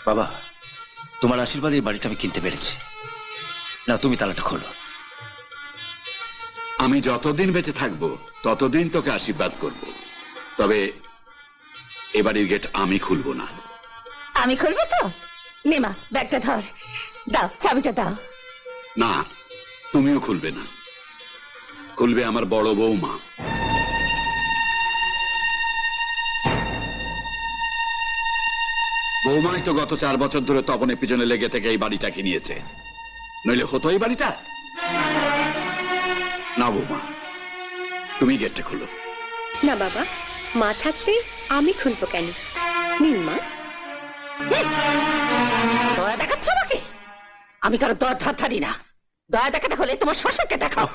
বাবা, তোমার আশীর্বাদে এই বাড়িটা আমি কিনতে পেরেছি। না, তুমি তালাটা খোলো। আমি যতদিন বেঁচে থাকবো ততদিন তোকে আশীর্বাদ করব, তবে এ বাড়ির গেট আমি খুলবো না। আমি খুলবো তো। নেমা, ব্যাগটা ধর, দাও চাবিটা দাও। না, তুমিও খুলবে না, খুলবে আমার বড় বৌমা। বৌমাই তো গত 4 বছর ধরে তপনের পিছনে লেগে থেকে এই বাড়িটা কিনিয়েছে, নইলে হতো এই বাড়িটা? না বৌমা, তুমি গেটটা খুলো। না বাবা, মা থাকতে আমি খুলবো কেন? নিন মা। দয়া দেখাচ্ছ আমাকে? আমি কারো দর ধার ধারি না। দয়া দেখাতে হলে তোমার শ্বশুরকে দেখাও।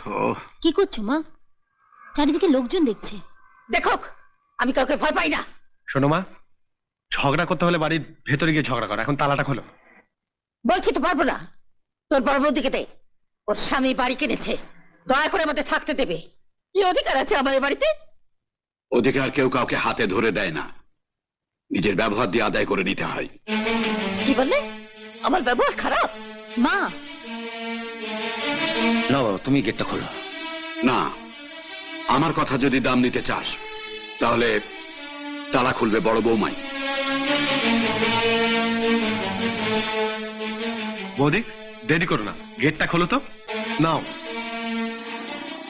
কি করছো মা? চারিদিকে লোকজন দেখছে। দেখো, আমি কাউকে ভয় পাই না। শোনো মা, ঝগড়া করতে হলে বাড়ির ভেতরে গিয়ে ঝগড়া করো, এখন তালাটা খোলো। বলছি তো পারবো না। তোর বড় বৌদিকে দে, ওর স্বামী বাড়ি কিনেছে, দয়া করে আমাদের থাকতে দেবে। কি অধিকার আছে আমার এই বাড়িতে? অধিকার কেউ কাউকে হাতে ধরে দেয় না, নিজের ব্যবহার দিয়ে আদায় করে নিতে হয়। কি বললে? আমার ব্যবহার খারাপ? মা, না বাবা, তুমি গেটটা খোলো। না, আমার কথা যদি দাম নিতে চাস তাহলে তালা খুলবে বড় বৌমাই। বৌদি, দেরি করো না, গেটটা খোলো তো। নাও।